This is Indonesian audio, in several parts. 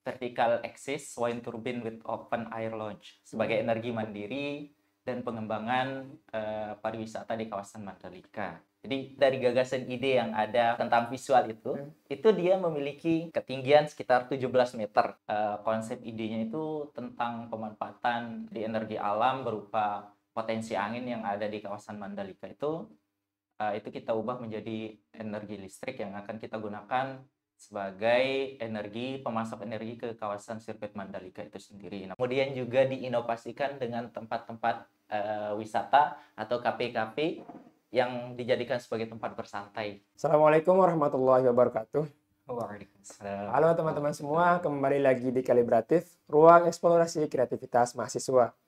vertical axis wind turbine with open air launch sebagai energi mandiri dan pengembangan pariwisata di kawasan Mandalika. Jadi dari gagasan ide yang ada tentang visual itu dia memiliki ketinggian sekitar 17 meter. Konsep idenya itu tentang pemanfaatan di energi alam berupa potensi angin yang ada di kawasan Mandalika itu kita ubah menjadi energi listrik yang akan kita gunakan sebagai pemasok energi ke kawasan sirkuit Mandalika itu sendiri. Nah, kemudian juga diinovasikan dengan tempat-tempat wisata atau kafe-kafe yang dijadikan sebagai tempat bersantai. Assalamualaikum warahmatullahi wabarakatuh. Waalaikumsalam. Halo teman-teman semua, kembali lagi di Kalibratif, ruang eksplorasi kreativitas mahasiswa.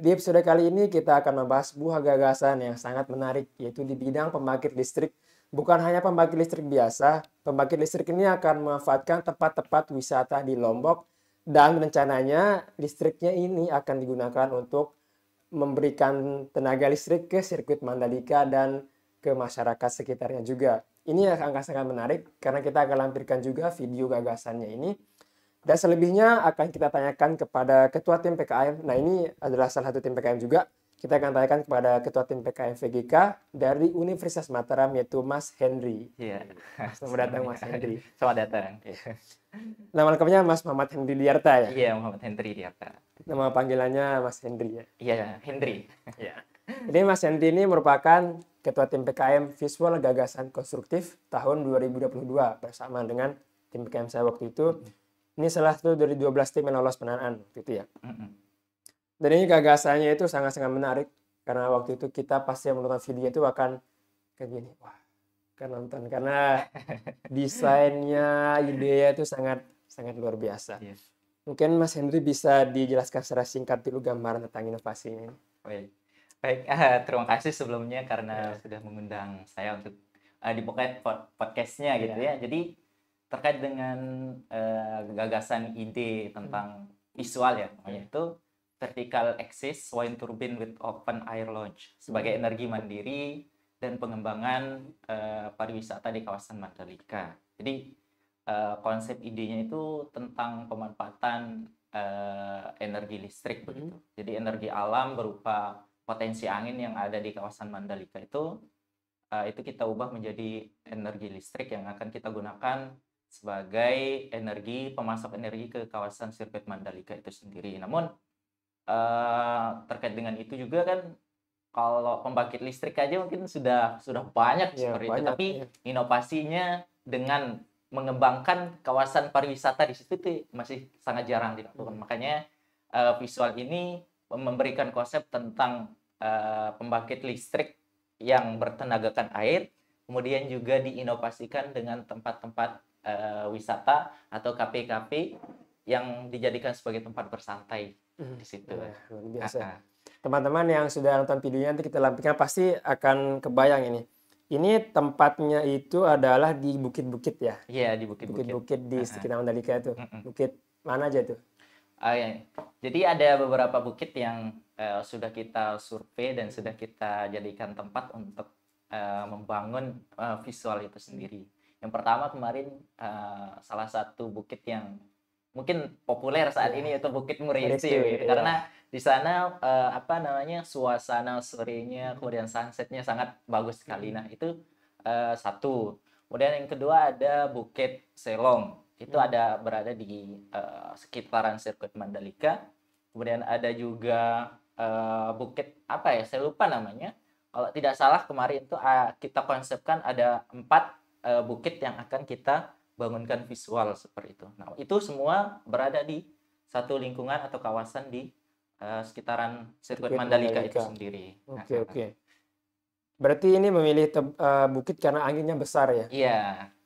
Di episode kali ini kita akan membahas sebuah gagasan yang sangat menarik, yaitu di bidang pembangkit listrik. Bukan hanya pembangkit listrik biasa, pembangkit listrik ini akan memanfaatkan tempat-tempat wisata di Lombok, dan rencananya listriknya ini akan digunakan untuk memberikan tenaga listrik ke sirkuit Mandalika dan ke masyarakat sekitarnya juga. Ini akan sangat menarik karena kita akan lampirkan juga video gagasannya ini. Dan selebihnya akan kita tanyakan kepada Ketua Tim PKM. Nah, ini adalah salah satu tim PKM juga. Kita akan tanyakan kepada Ketua Tim PKM VGK dari Universitas Mataram, yaitu Mas Henry. Iya. Selamat datang Mas Henry. Selamat datang. Nama lengkapnya Mas Muhammad Henry Diarta ya? Iya, Muhammad Henry Diarta. Nama panggilannya Mas Henry ya? Iya, Henry. Ya. Jadi Mas Henry ini merupakan Ketua Tim PKM Visual Gagasan Konstruktif tahun 2022 bersama dengan tim PKM saya waktu itu. Ini salah satu dari 12 tim yang lolos pendanaan waktu itu ya. Dan ini gagasannya itu sangat-sangat menarik karena waktu itu kita pasti menonton video itu akan kayak gini. Wah, kan nonton karena desainnya, idenya itu sangat luar biasa. Yes. Mungkin Mas Henry bisa dijelaskan secara singkat dulu gambaran tentang inovasinya ini. Baik, terima kasih sebelumnya karena sudah mengundang saya untuk di podcastnya gitu ya. Jadi terkait dengan gagasan ide tentang visual ya, namanya itu vertical axis wind turbine with open air launch sebagai energi mandiri dan pengembangan pariwisata di kawasan Mandalika. Jadi konsep idenya itu tentang pemanfaatan energi listrik begitu. Jadi energi alam berupa potensi angin yang ada di kawasan Mandalika itu kita ubah menjadi energi listrik yang akan kita gunakan sebagai pemasok energi ke kawasan sirkuit Mandalika itu sendiri. Namun terkait dengan itu juga kan, kalau pembangkit listrik aja mungkin sudah banyak seperti itu, tapi inovasinya dengan mengembangkan kawasan pariwisata di situ itu masih sangat jarang dilakukan. Makanya visual ini memberikan konsep tentang pembangkit listrik yang bertenagakan air, kemudian juga diinovasikan dengan tempat-tempat wisata atau kafe-kafe yang dijadikan sebagai tempat bersantai di situ. Luar biasa. Teman-teman yang sudah nonton videonya nanti kita lampirkan pasti akan kebayang ini. Ini tempatnya itu adalah di bukit-bukit ya? Iya, di bukit-bukit. Bukit-bukit di sekitar Mandalika itu. Bukit mana aja tuh? Ya. Jadi ada beberapa bukit yang sudah kita survei dan sudah kita jadikan tempat untuk membangun visual itu sendiri. Yang pertama kemarin salah satu bukit yang mungkin populer saat ini itu Bukit Murici gitu. Karena di sana suasana sorenya kemudian sunsetnya sangat bagus sekali. Nah, itu satu. Kemudian yang kedua ada Bukit Selong. Itu berada di sekitaran sirkuit Mandalika. Kemudian ada juga bukit saya lupa namanya. Kalau tidak salah kemarin itu kita konsepkan ada 4 bukit yang akan kita bangunkan visual seperti itu. Nah, itu semua berada di satu lingkungan atau kawasan di sekitaran sirkuit Mandalika itu sendiri. Oke. Berarti ini memilih bukit karena anginnya besar ya? Iya.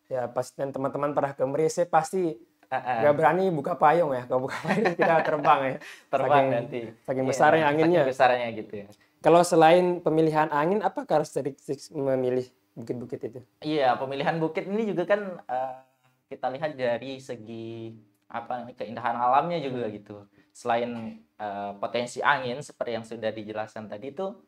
Ya, pasti teman-teman pernah ke Merice pasti nggak berani buka payung ya. Kalau buka payung kita terbang ya. Terbang nanti. Saking besarnya anginnya. Saking besarnya gitu ya. Kalau selain pemilihan angin, apa karakteristik memilih bukit-bukit itu? Iya, pemilihan bukit ini juga kan kita lihat dari segi keindahan alamnya juga gitu. Selain potensi angin seperti yang sudah dijelaskan tadi itu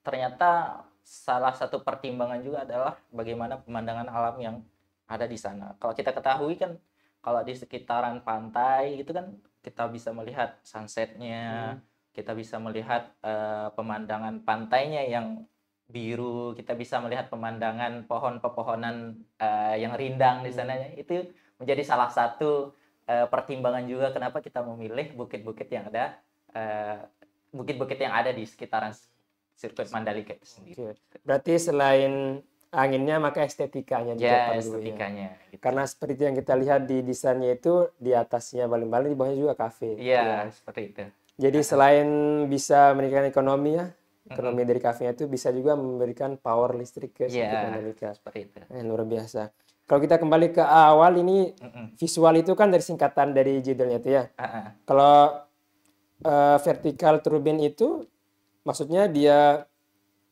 ternyata salah satu pertimbangan juga adalah bagaimana pemandangan alam yang ada di sana. Kalau kita ketahui kan, kalau di sekitaran pantai itu kan kita bisa melihat sunsetnya, kita bisa melihat pemandangan pantainya yang biru, kita bisa melihat pemandangan pohon-pepohonan yang rindang di sananya. Itu menjadi salah satu pertimbangan juga kenapa kita memilih bukit-bukit yang ada bukit-bukit yang ada di sekitaran sirkuit Mandalika itu sendiri. Oke. Berarti selain anginnya maka estetikanya juga Ya, perlu ya. estetikanya. Gitu. Karena seperti yang kita lihat di desainnya itu di atasnya baling-baling, di bawahnya juga kafe. Iya, seperti itu. Jadi selain bisa meningkatkan ekonomi ya, ekonomi dari kafenya itu bisa juga memberikan power listrik ke sirkuit Mandalika. Seperti itu. Luar biasa. Kalau kita kembali ke awal ini visual itu kan dari singkatan dari judulnya itu ya. Kalau vertikal turbin itu maksudnya dia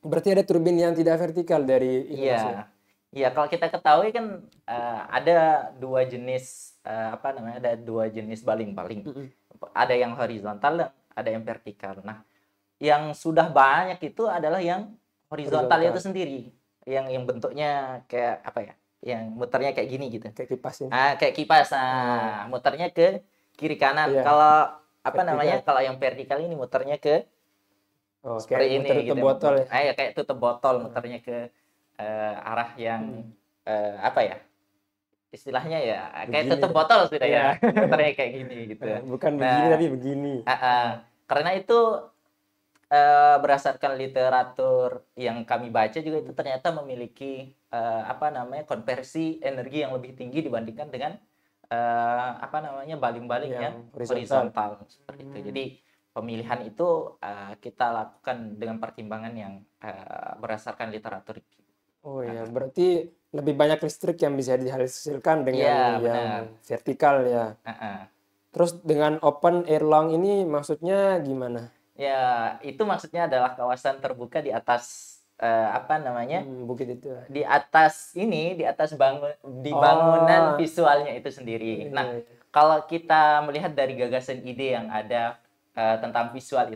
berarti ada turbin yang tidak vertikal dari ini. Iya, kalau kita ketahui kan ada dua jenis ada dua jenis baling-baling. Ada yang horizontal, ada yang vertikal. Nah, yang sudah banyak itu adalah yang horizontal itu sendiri, yang bentuknya kayak apa ya? Yang muternya kayak gini gitu. Kayak kipas ini. Kayak kipas. Muternya ke kiri kanan. Kalau kalau yang vertikal ini muternya ke seperti ini tutup gitu. Botol ya. Kayak tutup botol, muternya ke arah yang istilahnya ya kayak tutup botol sudah ya. Muternya kayak gini gitu. Bukan begini tapi begini. Karena itu berdasarkan literatur yang kami baca juga itu ternyata memiliki konversi energi yang lebih tinggi dibandingkan dengan baling-baling yang horizontal seperti itu. Jadi pemilihan itu kita lakukan dengan pertimbangan yang berdasarkan literatur. Oh ya, berarti lebih banyak listrik yang bisa dihasilkan dengan yang vertikal ya. Terus dengan open air lung ini maksudnya gimana? Ya, itu maksudnya adalah kawasan terbuka di atas bukit itu. Di atas bangunan visualnya itu sendiri. Nah, kalau kita melihat dari gagasan ide yang ada tentang visual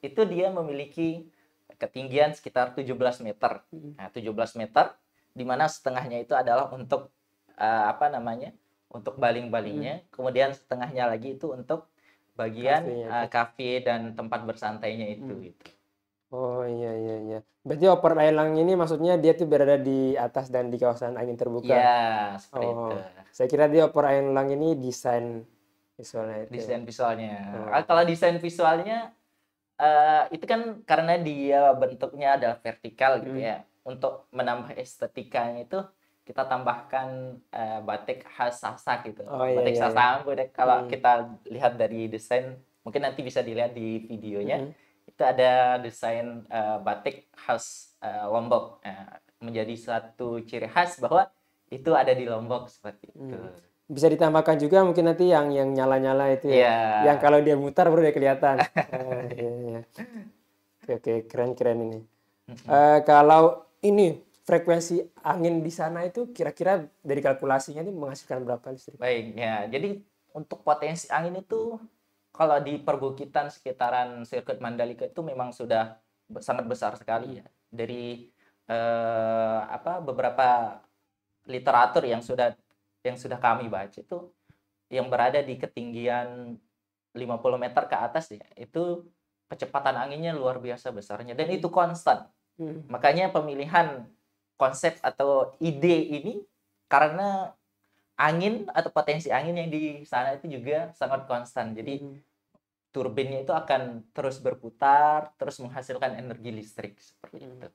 itu dia memiliki ketinggian sekitar 17 meter. Nah, 17 meter di mana setengahnya itu adalah untuk untuk baling-balingnya, kemudian setengahnya lagi itu untuk bagian kafe dan tempat bersantainya itu gitu. Oh iya. Berarti open air lung ini maksudnya dia tuh berada di atas dan di kawasan angin terbuka. Iya, seperti itu. Saya kira dia open air lung ini desain visualnya itu. Desain visualnya. Kalau desain visualnya itu kan karena dia bentuknya adalah vertikal gitu ya. Untuk menambah estetikanya itu kita tambahkan batik khas Sasak gitu. Batik Sasak. Kalau kita lihat dari desain, mungkin nanti bisa dilihat di videonya. Itu ada desain batik khas Lombok. Menjadi satu ciri khas bahwa itu ada di Lombok seperti itu. Bisa ditambahkan juga mungkin nanti yang nyala-nyala itu ya. Yang kalau dia mutar baru dia kelihatan. Oke, keren ini. Kalau ini frekuensi angin di sana itu kira-kira dari kalkulasinya ini menghasilkan berapa listrik? Baik, ya. Jadi untuk potensi angin itu kalau di perbukitan sekitaran sirkuit Mandalika itu memang sudah sangat besar sekali ya. Dari beberapa literatur yang sudah kami baca itu yang berada di ketinggian 50 meter ke atas ya, itu kecepatan anginnya luar biasa besarnya dan itu konstan. Makanya pemilihan konsep atau ide ini karena angin atau potensi angin yang di sana itu juga sangat konstan. Jadi turbinnya itu akan terus berputar, terus menghasilkan energi listrik seperti itu.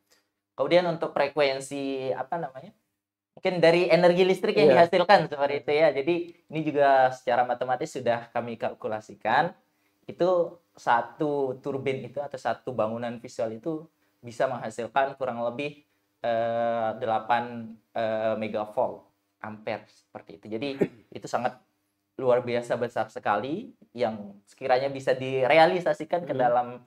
Kemudian untuk frekuensi mungkin dari energi listrik yang dihasilkan seperti itu ya. Jadi ini juga secara matematis sudah kami kalkulasikan. Itu satu turbin itu atau satu bangunan visual itu bisa menghasilkan kurang lebih 8 megavolt ampere seperti itu. Jadi itu sangat luar biasa besar sekali yang sekiranya bisa direalisasikan ke dalam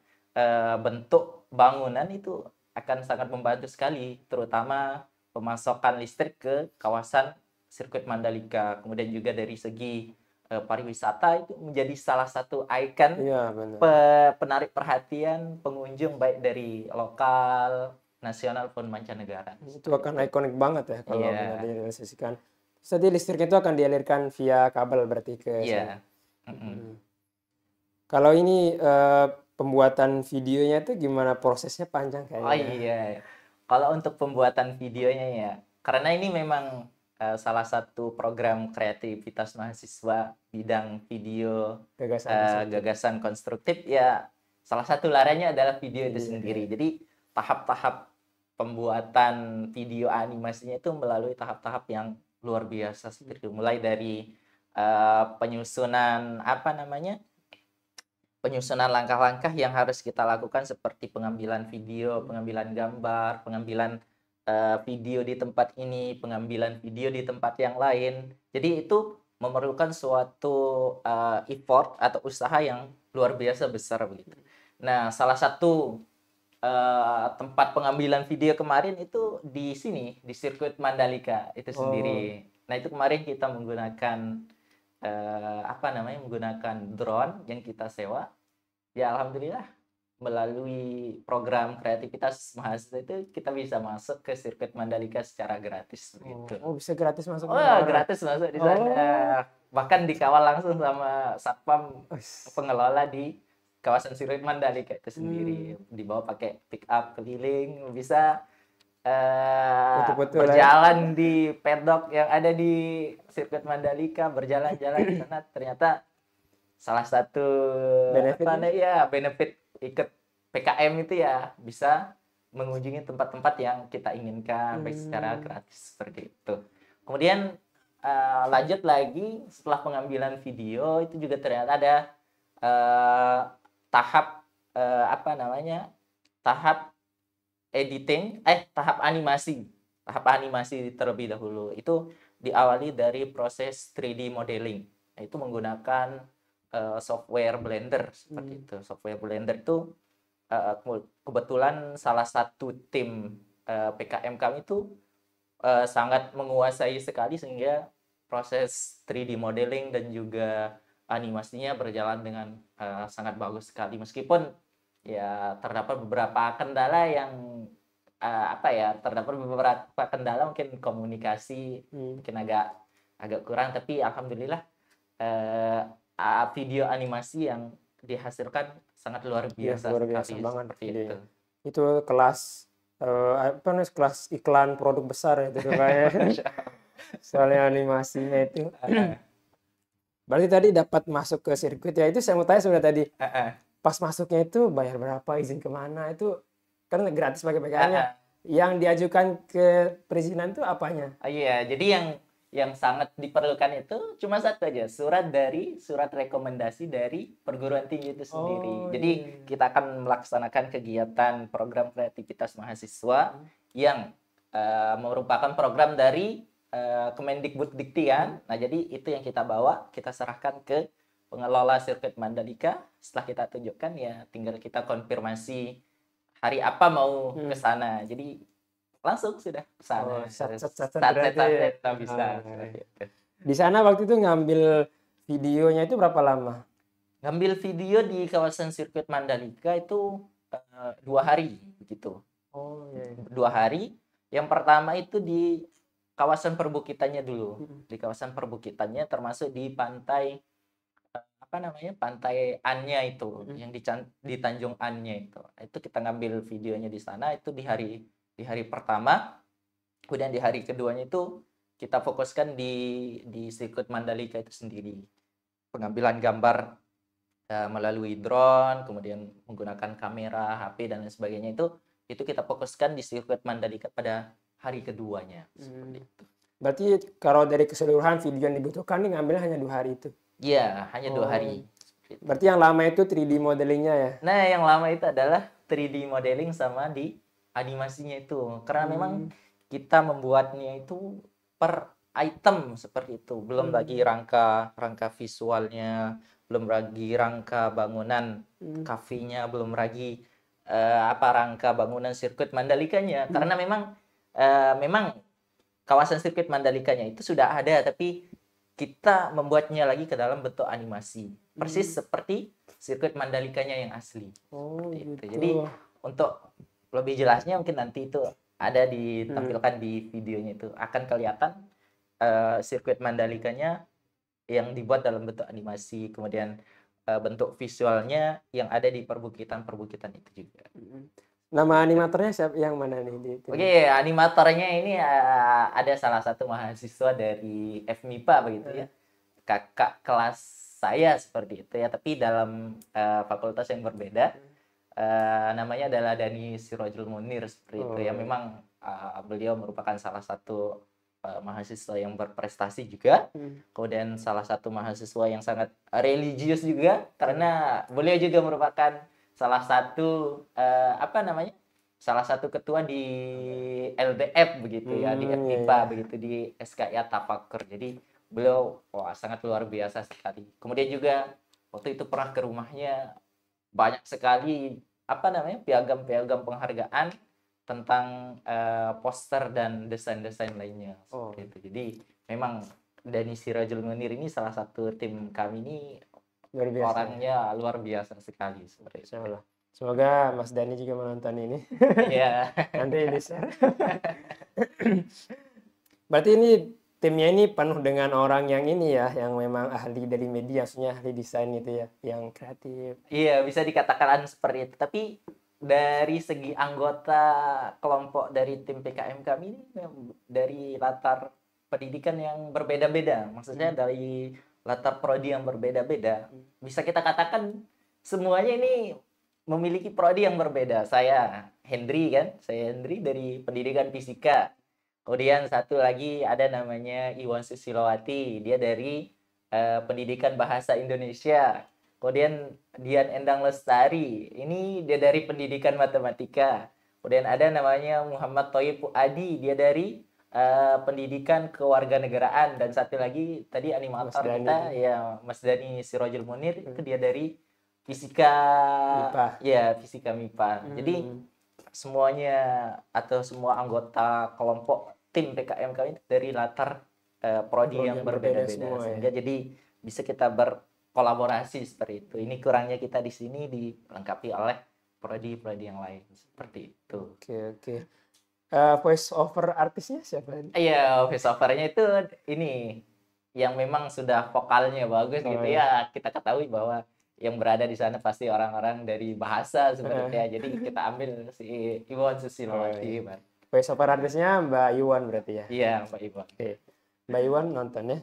bentuk bangunan itu akan sangat membantu sekali, terutama pemasokan listrik ke kawasan sirkuit Mandalika. Kemudian juga dari segi pariwisata itu menjadi salah satu ikon penarik perhatian pengunjung baik dari lokal nasional pun mancanegara. Itu akan ikonik banget ya kalau Iya. benar direalisasikan. Terus tadi listriknya itu akan dialirkan via kabel berarti ke sana. Iya. Mm-mm. Kalau ini pembuatan videonya itu gimana, prosesnya panjang Oh kayaknya. iya, kalau untuk pembuatan videonya ya, karena ini memang salah satu program kreativitas mahasiswa bidang video Gagasan konstruktif. gagasan konstruktif ya, salah satu laranya adalah video itu Iya, sendiri. iya. Jadi tahap-tahap pembuatan video animasinya itu melalui tahap-tahap yang luar biasa seperti itu. Mulai dari penyusunan apa namanya? Penyusunan langkah-langkah yang harus kita lakukan seperti pengambilan video, pengambilan gambar, pengambilan video di tempat ini, pengambilan video di tempat yang lain. Jadi itu memerlukan suatu effort atau usaha yang luar biasa besar begitu. Nah, salah satu tempat pengambilan video kemarin itu di sini, di sirkuit Mandalika itu sendiri. Nah, itu kemarin kita menggunakan menggunakan drone yang kita sewa. Ya alhamdulillah melalui program kreativitas mahasiswa itu kita bisa masuk ke sirkuit Mandalika secara gratis begitu. Oh, bisa gratis masuk Oh, gratis masuk di sana. Bahkan dikawal langsung sama satpam pengelola di kawasan sirkuit Mandalika itu sendiri. Dibawa pakai pick up keliling, bisa Foto-foto lah ya. berjalan di pedok yang ada di sirkuit Mandalika, berjalan-jalan di sana. Ternyata salah satu benefit ikut PKM itu ya bisa mengunjungi tempat-tempat yang kita inginkan baik secara gratis seperti itu. Kemudian lanjut lagi setelah pengambilan video itu juga ternyata ada tahap tahap editing, tahap animasi terlebih dahulu. Itu diawali dari proses 3D modeling. Itu menggunakan software Blender seperti itu. Software Blender itu kebetulan salah satu tim PKM kami itu sangat menguasai sekali sehingga proses 3D modeling dan juga animasinya berjalan dengan sangat bagus sekali, meskipun ya terdapat beberapa kendala yang mungkin komunikasi mungkin agak kurang, tapi alhamdulillah video animasi yang dihasilkan sangat luar biasa, luar biasa sekali, banget seperti itu. Itu kelas kelas iklan produk besar itu kayaknya. Soalnya animasinya itu. Berarti tadi dapat masuk ke sirkuit ya, itu saya mau tanya sudah tadi. Pas masuknya itu bayar berapa, izin kemana, itu kan gratis pakai PKM-nya. Yang diajukan ke perizinan itu apanya? Iya, jadi yang sangat diperlukan itu cuma satu aja, surat rekomendasi dari perguruan tinggi itu sendiri. Jadi kita akan melaksanakan kegiatan program kreativitas mahasiswa yang merupakan program dari Kemendikbuddikti kan. Nah, jadi itu yang kita bawa, kita serahkan ke pengelola sirkuit Mandalika. Setelah kita tunjukkan ya tinggal kita konfirmasi hari apa mau ke sana. Jadi langsung sudah ke sana. Bisa. Di sana waktu itu ngambil videonya itu berapa lama? Ngambil video di kawasan sirkuit Mandalika itu 2 hari begitu. 2 hari. Yang pertama itu di kawasan perbukitannya dulu. Di kawasan perbukitannya termasuk di pantai Pantai Anya itu, yang di Tanjung Anya itu. Itu kita ngambil videonya di sana itu di hari pertama. Kemudian di hari keduanya itu kita fokuskan di sirkuit Mandalika itu sendiri. Pengambilan gambar melalui drone, kemudian menggunakan kamera, HP dan lain sebagainya itu kita fokuskan di sirkuit Mandalika pada hari keduanya. Seperti itu. Berarti kalau dari keseluruhan video yang dibutuhkan ini ngambilnya hanya 2 hari itu? Iya, hanya 2 hari. Berarti yang lama itu 3D modelingnya ya? Nah, yang lama itu adalah 3D modeling sama di animasinya itu. Karena memang kita membuatnya itu per item seperti itu. Belum lagi rangka visualnya, belum lagi rangka bangunan kafenya, belum lagi rangka bangunan sirkuit Mandalikanya. Karena memang kawasan sirkuit Mandalikanya itu sudah ada, tapi kita membuatnya lagi ke dalam bentuk animasi. Persis seperti sirkuit Mandalikanya yang asli. Oh, gitu. Jadi untuk lebih jelasnya mungkin nanti itu ada ditampilkan di videonya, itu akan kelihatan sirkuit Mandalikanya yang dibuat dalam bentuk animasi, kemudian bentuk visualnya yang ada di perbukitan-perbukitan itu juga. Nama animatornya siapa, yang mana nih di tim? Oke, animatornya ini ada salah satu mahasiswa dari FMIPA begitu ya. Kakak kelas saya seperti itu ya, tapi dalam fakultas yang berbeda. Namanya adalah Dani Sirojul Munir seperti itu ya. Memang beliau merupakan salah satu mahasiswa yang berprestasi juga. Kemudian salah satu mahasiswa yang sangat religius juga, karena beliau juga merupakan salah satu salah satu ketua di LDF begitu ya, di FMIPA begitu, di SKIA Tafakur. Jadi beliau sangat luar biasa sekali. Kemudian juga waktu itu pernah ke rumahnya, banyak sekali piagam-piagam penghargaan tentang poster dan desain-desain lainnya seperti itu. Jadi memang Dani Sirojul Munir ini salah satu tim kami ini Luar biasa. Orangnya luar biasa sekali seperti itu. Insyaallah. Semoga Mas Dani juga menonton ini. Iya. Nanti di share. Berarti ini timnya ini penuh dengan orang yang ini ya, yang memang ahli dari media, maksudnya ahli desain itu ya, yang kreatif. Iya, bisa dikatakan seperti itu. Tapi dari segi anggota kelompok dari tim PKM kami ini dari latar pendidikan yang berbeda-beda. Maksudnya dari latar prodi yang berbeda-beda. Bisa kita katakan semuanya ini memiliki prodi yang berbeda. Saya Hendri dari pendidikan fisika. Kemudian satu lagi ada namanya Iwan Susilowati, dia dari pendidikan bahasa Indonesia. Kemudian Dian Endang Lestari, ini dia dari pendidikan matematika. Kemudian ada namanya Muhammad Thoyib Adi, dia dari pendidikan kewarganegaraan. Dan satu lagi tadi animator kita ya Mas Dani Sirojul Munir, itu dia dari fisika MIPA. Ya, fisika MIPA. Jadi semuanya atau semua anggota kelompok tim PKM kami dari latar prodi yang berbeda-beda, sehingga jadi bisa kita berkolaborasi seperti itu. Ini kurangnya kita di sini dilengkapi oleh prodi-prodi yang lain seperti itu. Oke. Voice over artisnya siapa? Iya, voice overnya itu ini yang memang sudah vokalnya bagus gitu ya. Kita ketahui bahwa yang berada di sana pasti orang-orang dari bahasa seperti ya. Jadi kita ambil si Iwan Susilowati. Voice over artisnya Mbak Iwan berarti ya? Iya, Mbak Iwan. Oke. Mbak Iwan nonton ya.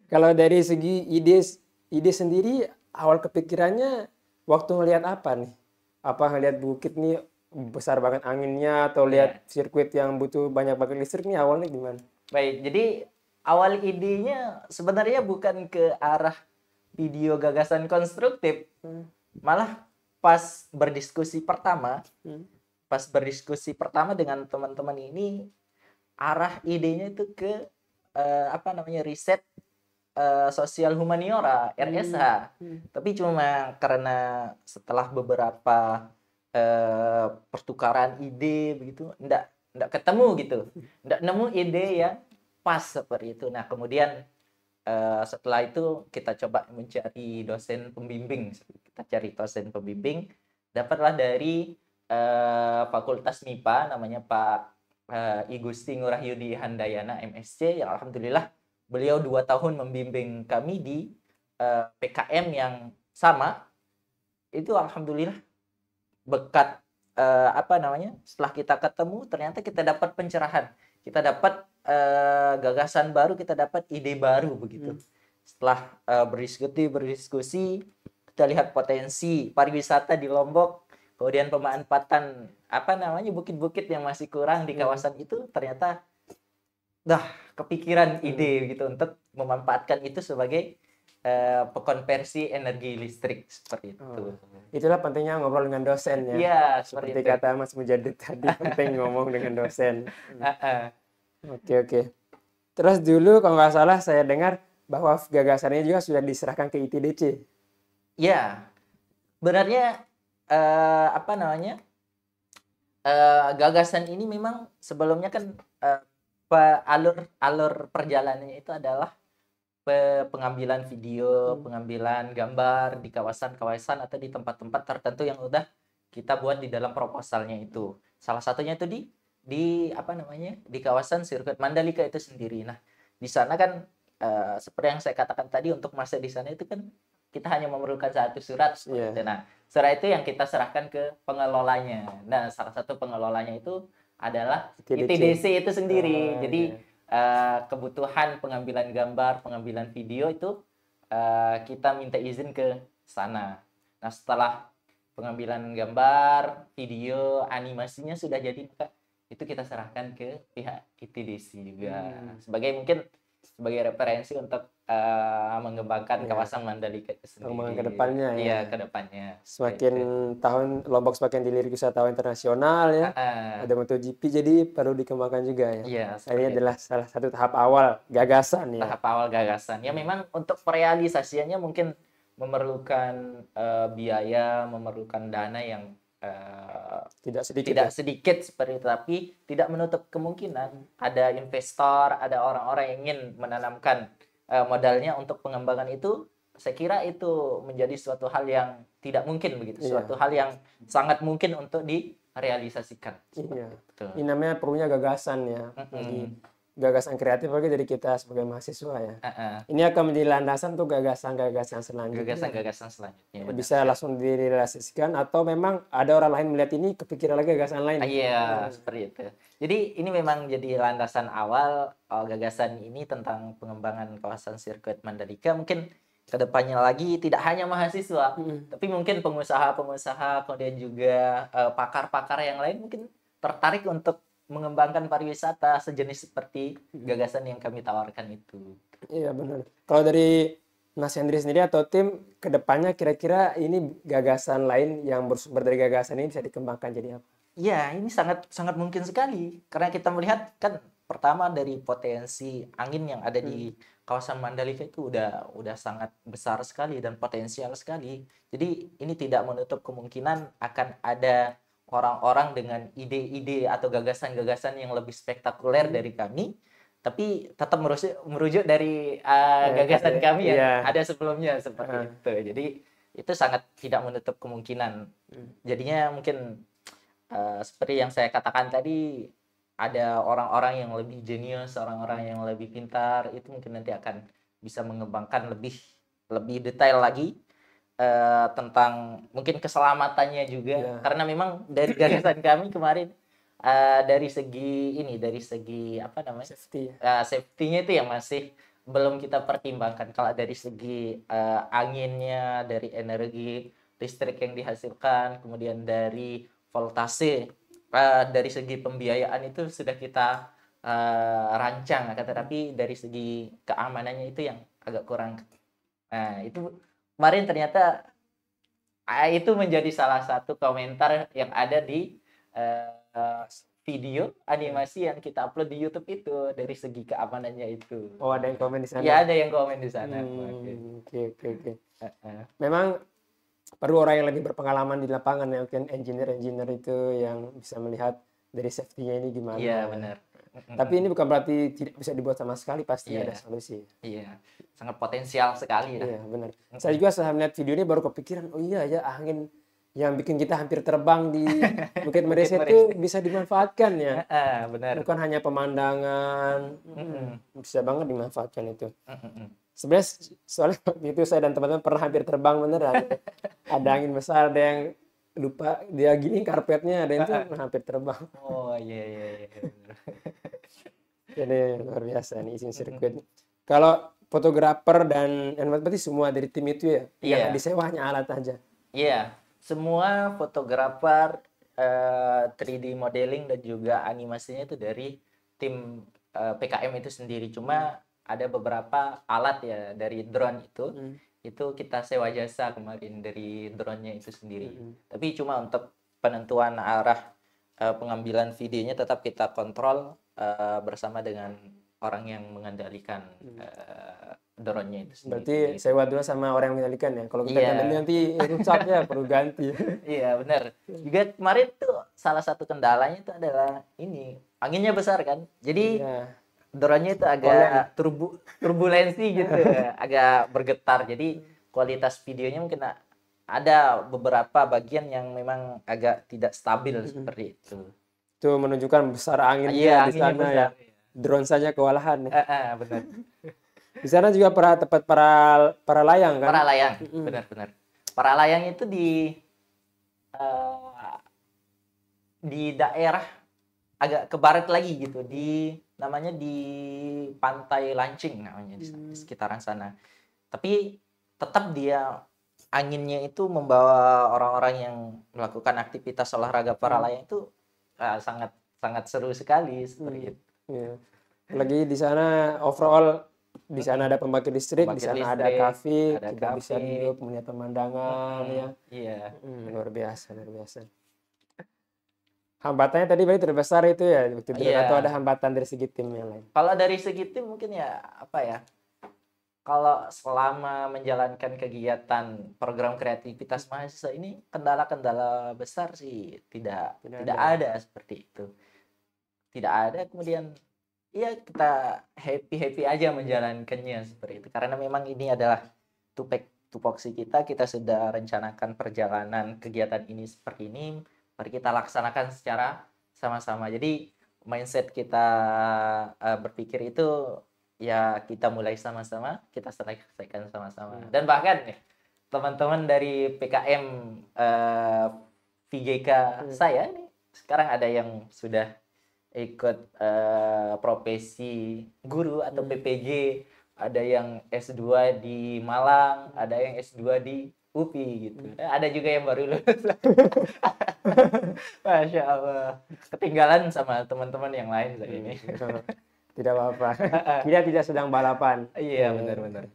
Kalau dari segi ide sendiri, awal kepikirannya waktu ngelihat apa nih? Apa ngelihat bukit nih besar banget anginnya, atau lihat sirkuit yang butuh banyak banget listrik nih, awalnya gimana? Baik, jadi awal idenya sebenarnya bukan ke arah video gagasan konstruktif. Malah pas berdiskusi pertama dengan teman-teman ini, arah idenya itu ke riset sosial humaniora, RSH. Tapi cuma karena setelah beberapa pertukaran ide begitu, enggak ketemu gitu. Enggak nemu ide yang pas seperti itu. Nah, kemudian setelah itu kita coba mencari dosen pembimbing. Kita cari dosen pembimbing, dapatlah dari Fakultas MIPA, namanya Pak I Gusti Ngurahyudi Handayana MSc, yang alhamdulillah beliau 2 tahun membimbing kami di PKM yang sama. Itu alhamdulillah berkat setelah kita ketemu, ternyata kita dapat pencerahan, kita dapat gagasan baru, kita dapat ide baru begitu. Setelah berdiskusi, kita lihat potensi pariwisata di Lombok, kemudian pemanfaatan bukit-bukit yang masih kurang di kawasan itu, ternyata kepikiran ide gitu untuk memanfaatkan itu sebagai pekonversi energi listrik seperti itu. Itulah pentingnya ngobrol dengan dosen ya. Iya, seperti kata Mas Mujadid tadi, penting ngomong dengan dosen. Oke. Terus dulu kalau nggak salah saya dengar bahwa gagasannya juga sudah diserahkan ke ITDC. Ya, sebenarnya gagasan ini memang sebelumnya kan alur perjalanannya itu adalah pengambilan video, pengambilan gambar di kawasan-kawasan atau di tempat-tempat tertentu yang udah kita buat di dalam proposalnya itu. Salah satunya itu di apa namanya, di kawasan sirkuit Mandalika itu sendiri. Nah, di sana kan seperti yang saya katakan tadi, untuk masuk di sana itu kan kita hanya memerlukan satu surat seperti itu. Nah, surat itu yang kita serahkan ke pengelolanya. Nah, salah satu pengelolanya itu adalah ITDC itu sendiri. Jadi kebutuhan pengambilan gambar, pengambilan video itu kita minta izin ke sana. Nah, setelah pengambilan gambar, video, animasinya sudah jadi, maka itu kita serahkan ke pihak ITDC juga sebagai referensi untuk mengembangkan kawasan Mandalika itu sendiri. Pengembangan ke depannya ya. Iya, ke depannya. Semakin tahun Lombok semakin dilirik wisatawan internasional ya. Ada MotoGP, jadi perlu dikembangkan juga ya. Iya, ini adalah salah satu tahap awal gagasan ya. Tahap awal gagasan. Ya memang untuk realisasinya mungkin memerlukan biaya, memerlukan dana yang tidak sedikit seperti itu, tapi tidak menutup kemungkinan ada investor, ada orang-orang yang ingin menanamkan modalnya untuk pengembangan itu. Saya kira itu menjadi suatu hal yang tidak mungkin begitu, suatu hal yang sangat mungkin untuk direalisasikan. Iya. Ini namanya perlunya gagasan ya. Jadi gagasan kreatif lagi dari kita sebagai mahasiswa ya. Ini akan menjadi landasan untuk gagasan-gagasan selanjutnya. Gagasan-gagasan selanjutnya. Bisa langsung direalisasikan atau memang ada orang lain melihat ini kepikiran lagi gagasan lain. Iya, seperti itu. Jadi ini memang jadi landasan awal gagasan ini tentang pengembangan kawasan sirkuit Mandalika. Mungkin kedepannya lagi tidak hanya mahasiswa, tapi mungkin pengusaha-pengusaha, kemudian juga pakar-pakar yang lain mungkin tertarik untuk mengembangkan pariwisata sejenis seperti gagasan yang kami tawarkan itu. Iya benar. Kalau dari Mas Hendri sendiri atau tim, kedepannya kira-kira ini gagasan lain yang bersumber dari gagasan ini bisa dikembangkan jadi apa? Ya, ini sangat mungkin sekali. Karena kita melihat kan pertama dari potensi angin yang ada di kawasan Mandalika itu udah sangat besar sekali dan potensial sekali. Jadi ini tidak menutup kemungkinan akan ada orang-orang dengan ide-ide atau gagasan-gagasan yang lebih spektakuler dari kami, tapi tetap merujuk dari gagasan kami yang ada sebelumnya seperti itu. Jadi itu sangat tidak menutup kemungkinan. Jadinya mungkin seperti yang saya katakan tadi, ada orang-orang yang lebih jenius, orang-orang yang lebih pintar, itu mungkin nanti akan bisa mengembangkan lebih detail lagi tentang mungkin keselamatannya juga, karena memang dari gagasan kami kemarin dari segi apa namanya, safety-nya itu yang masih belum kita pertimbangkan. Kalau dari segi anginnya, dari energi listrik yang dihasilkan, kemudian dari voltase, dari segi pembiayaan itu sudah kita rancang, tetapi dari segi keamanannya itu yang agak kurang. Nah, itu kemarin ternyata itu menjadi salah satu komentar yang ada di video animasi yang kita upload di YouTube itu, dari segi keamanannya itu. Oh, ada yang komen di sana? Ya, ada yang komen di sana. Oke. Memang perlu orang yang lebih berpengalaman di lapangan ya, mungkin engineer itu yang bisa melihat dari safety-nya ini gimana. Iya, benar. Tapi ini bukan berarti tidak bisa dibuat sama sekali, pasti ada solusi. Iya, sangat potensial sekali. Iya, benar. Saya juga setelah melihat video ini baru kepikiran, oh iya ya, angin yang bikin kita hampir terbang di Bukit Meresi itu bisa dimanfaatkan ya. Benar. Bukan hanya pemandangan, bisa banget dimanfaatkan itu. Sebenarnya soalnya waktu itu saya dan teman-teman pernah hampir terbang beneran. Ada angin besar, ada yang lupa dia gini karpetnya, ada yang tuh hampir terbang. Oh iya. Jadi luar biasa nih izin sirkuit. Kalau fotografer dan berarti semua dari tim itu ya, yang disewa hanya alat aja. Iya, semua fotografer, 3D modeling dan juga animasinya itu dari tim PKM itu sendiri. Cuma ada beberapa alat ya dari drone itu kita sewa jasa kemarin dari drone-nya itu sendiri. Tapi cuma untuk penentuan arah pengambilan videonya tetap kita kontrol bersama dengan orang yang mengendalikan drone-nya itu sendiri. Berarti sewa dulu sama orang yang mengendalikan ya. Kalau kita kendali nanti rusak ya, perlu ganti. Iya, benar. Juga kemarin tuh salah satu kendalanya itu adalah ini, anginnya besar kan. Jadi drone-nya itu agak turbulensi gitu, agak bergetar. Jadi kualitas videonya mungkin ada beberapa bagian yang memang agak tidak stabil seperti itu. Itu menunjukkan besar Iya, anginnya di anginnya sana besar. ya. Drone saja kewalahan ya. Benar. Di sana juga tempat para layang kan? Para layang, benar-benar. Para layang itu eh, di daerah agak ke barat lagi gitu, namanya di Pantai Lancing namanya, di sekitaran sana. Tapi tetap dia anginnya itu membawa orang-orang yang melakukan aktivitas olahraga para layang itu sangat sangat seru sekali seperti itu. Iya. Lagi di sana overall di sana ada pembangkit listrik, di Pembangkit sana ada listrik, kafe, ada kita bisa kafe. duduk melihat pemandangan ya. Iya. Luar biasa, luar biasa. Hambatannya tadi berarti terbesar itu ya waktu drone Iya. atau ada hambatan dari segi tim yang lain? Kalau dari segi tim mungkin ya apa ya? Kalau selama menjalankan kegiatan program kreativitas mahasiswa ini kendala-kendala besar sih tidak ada seperti itu. Tidak ada, kemudian ya kita happy aja menjalankannya seperti itu. Karena memang ini adalah tupoksi kita sudah rencanakan perjalanan kegiatan ini seperti ini, mari kita laksanakan secara sama-sama. Jadi mindset kita berpikir itu ya kita mulai sama-sama, kita selesaikan sama-sama. Dan bahkan ya, teman-teman dari PKM VGK saya ini sekarang ada yang sudah ikut profesi guru atau PPG, ada yang S2 di Malang, ada yang S2 di UPI gitu. Ada juga yang baru lulus. Masya Allah. Ketinggalan sama teman-teman yang lain saat ini. Tidak apa-apa. Kita tidak sedang balapan. Iya, benar-benar.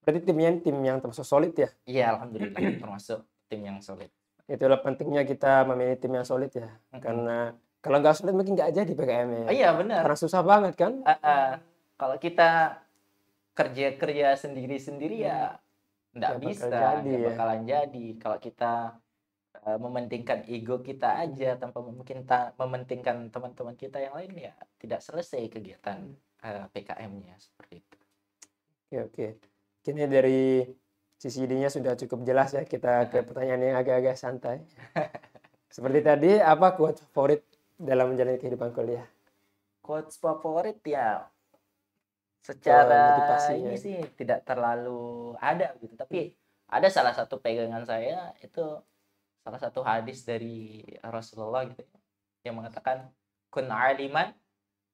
Berarti timnya tim yang termasuk solid ya? Iya, alhamdulillah termasuk tim yang solid. Itulah pentingnya kita memilih tim yang solid ya. Karena kalau nggak solid mungkin nggak jadi PKM-nya. Iya, benar. Karena susah banget kan? Kalau kita kerja sendiri-sendiri ya nggak bisa, nggak bakalan jadi. Kalau kita mementingkan ego kita aja tanpa mementingkan teman-teman kita yang lain ya tidak selesai kegiatan PKM-nya seperti itu. Oke. Kini dari sisi ide-nya sudah cukup jelas ya, kita ke pertanyaan yang agak-agak santai. Seperti tadi, apa quote favorit dalam menjalani kehidupan kuliah? Quotes favorit ya secara ini sih tidak terlalu ada gitu, tapi ada salah satu pegangan saya itu salah satu hadis dari Rasulullah gitu yang mengatakan kun aliman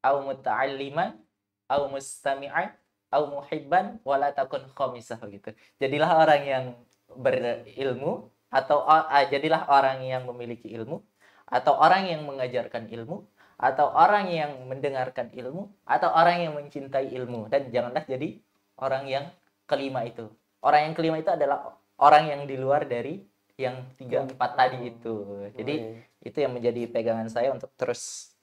au muta'alliman au mustami'an au muhibban wala takun khamisah gitu. Jadilah orang yang berilmu atau jadilah orang yang memiliki ilmu atau orang yang mengajarkan ilmu atau orang yang mendengarkan ilmu atau orang yang mencintai ilmu, dan janganlah jadi orang yang kelima itu. Orang yang kelima itu adalah orang yang di luar dari yang 3-4 tadi itu. Jadi itu yang menjadi pegangan saya untuk terus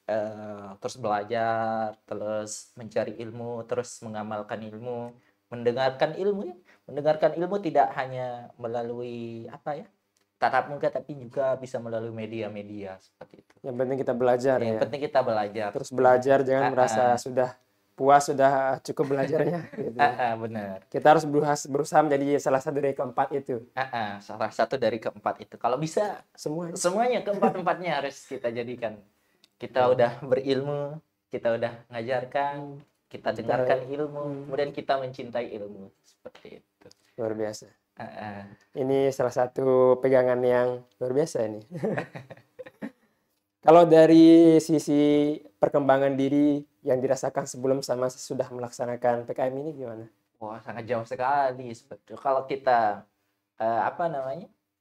belajar, terus mencari ilmu, terus mengamalkan ilmu, mendengarkan ilmu ya. Mendengarkan ilmu tidak hanya melalui tatap muka, tapi juga bisa melalui media-media seperti itu. Yang penting kita belajar ya. Yang penting kita belajar. Terus belajar, jangan merasa sudah puas, sudah cukup belajarnya. Gitu. Benar. Kita harus berusaha menjadi salah satu dari keempat itu. Salah satu dari keempat itu. Kalau bisa semuanya keempat-empatnya harus kita jadikan. Kita udah berilmu, kita udah ngajarkan, kita dengarkan ilmu, kemudian kita mencintai ilmu. Seperti itu. Luar biasa. Ini salah satu pegangan yang luar biasa ini. Kalau dari sisi perkembangan diri yang dirasakan sebelum sama sesudah melaksanakan PKM ini gimana? Wah, sangat jauh sekali. Kalau kita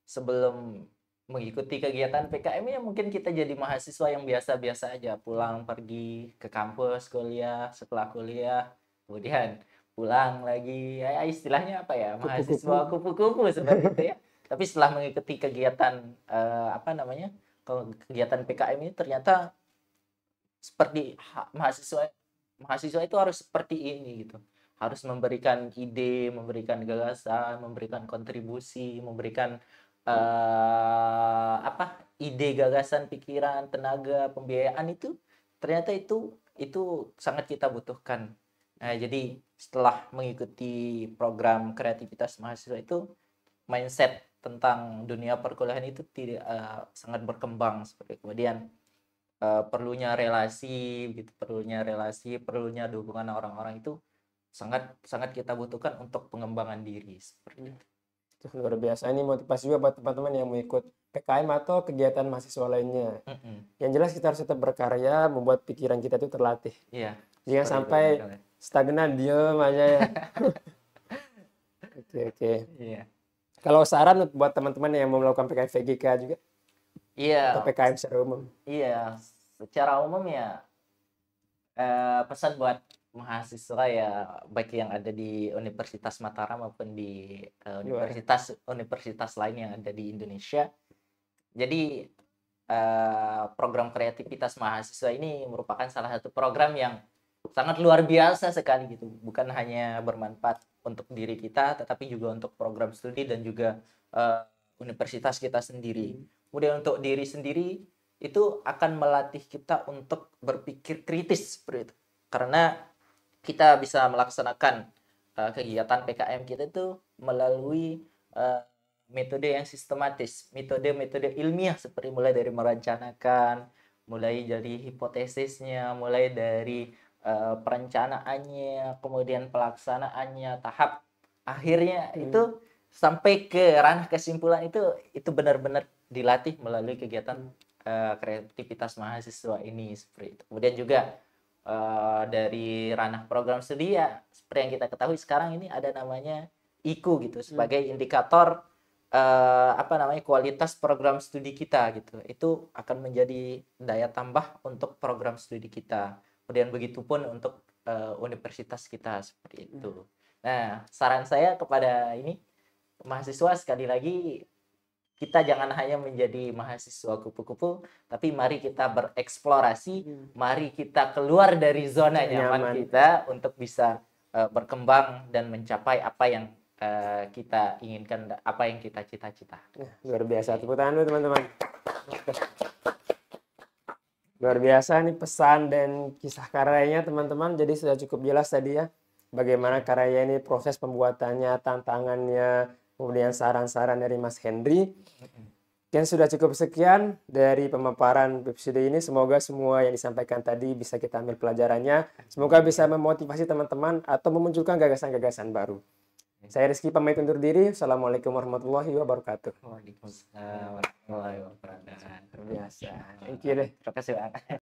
sebelum mengikuti kegiatan PKM ya mungkin kita jadi mahasiswa yang biasa-biasa aja, pulang pergi ke kampus kuliah, setelah kuliah kemudian pulang lagi, ya istilahnya mahasiswa kupu-kupu seperti itu ya. Tapi setelah mengikuti kegiatan kegiatan PKM ini ternyata seperti mahasiswa itu harus seperti ini gitu, harus memberikan ide, memberikan gagasan, memberikan kontribusi, memberikan ide, gagasan, pikiran, tenaga, pembiayaan itu ternyata itu sangat kita butuhkan. Nah, jadi setelah mengikuti program kreativitas mahasiswa itu mindset tentang dunia perkuliahan itu tidak sangat berkembang seperti kemudian perlunya relasi gitu, perlunya dukungan orang-orang itu sangat sangat kita butuhkan untuk pengembangan diri seperti itu. Itu luar biasa. Ini motivasi juga buat teman-teman yang mau ikut PKM atau kegiatan mahasiswa lainnya. Yang jelas kita harus tetap berkarya, membuat pikiran kita itu terlatih. Iya. Jangan seperti sampai itu, betul. stagnan, diem aja ya. Oke. Iya. Kalau saran buat teman-teman yang mau melakukan PKM VGK juga, atau Iya, PKM secara umum. iya. Secara umum ya pesan buat mahasiswa ya baik yang ada di Universitas Mataram maupun di universitas lain yang ada di Indonesia. Jadi program kreativitas mahasiswa ini merupakan salah satu program yang sangat luar biasa sekali gitu. Bukan hanya bermanfaat untuk diri kita, tetapi juga untuk program studi dan juga universitas kita sendiri. Kemudian untuk diri sendiri itu akan melatih kita untuk berpikir kritis seperti itu. Karena kita bisa melaksanakan kegiatan PKM kita itu melalui metode yang sistematis, metode ilmiah seperti mulai dari merencanakan, mulai dari hipotesisnya, mulai dari perencanaannya, kemudian pelaksanaannya, tahap akhirnya itu sampai ke ranah kesimpulan itu benar-benar dilatih melalui kegiatan kreativitas mahasiswa ini seperti itu. Kemudian juga dari ranah program studi ya seperti yang kita ketahui sekarang ini ada namanya IQ gitu sebagai indikator kualitas program studi kita gitu. Itu akan menjadi daya tambah untuk program studi kita. Kemudian begitupun untuk universitas kita seperti itu. Nah, saran saya kepada ini mahasiswa sekali lagi kita jangan hanya menjadi mahasiswa kupu-kupu, tapi mari kita bereksplorasi, mari kita keluar dari zona nyaman kita untuk bisa berkembang dan mencapai apa yang kita inginkan, apa yang kita cita-cita. Luar biasa, tepuk tangan dulu teman-teman. Luar biasa nih pesan dan kisah karyanya teman-teman. Jadi sudah cukup jelas tadi ya, bagaimana karya ini, proses pembuatannya, tantangannya, kemudian saran-saran dari Mas Henry. Dan sudah cukup sekian dari pemaparan episode ini. Semoga semua yang disampaikan tadi bisa kita ambil pelajarannya. Semoga bisa memotivasi teman-teman atau memunculkan gagasan-gagasan baru. Saya Rizky pamit undur diri. Assalamualaikum warahmatullahi wabarakatuh. Waalaikumsalam warahmatullahi wabarakatuh. Biasa. Thank you deh. Terima kasih, Bang.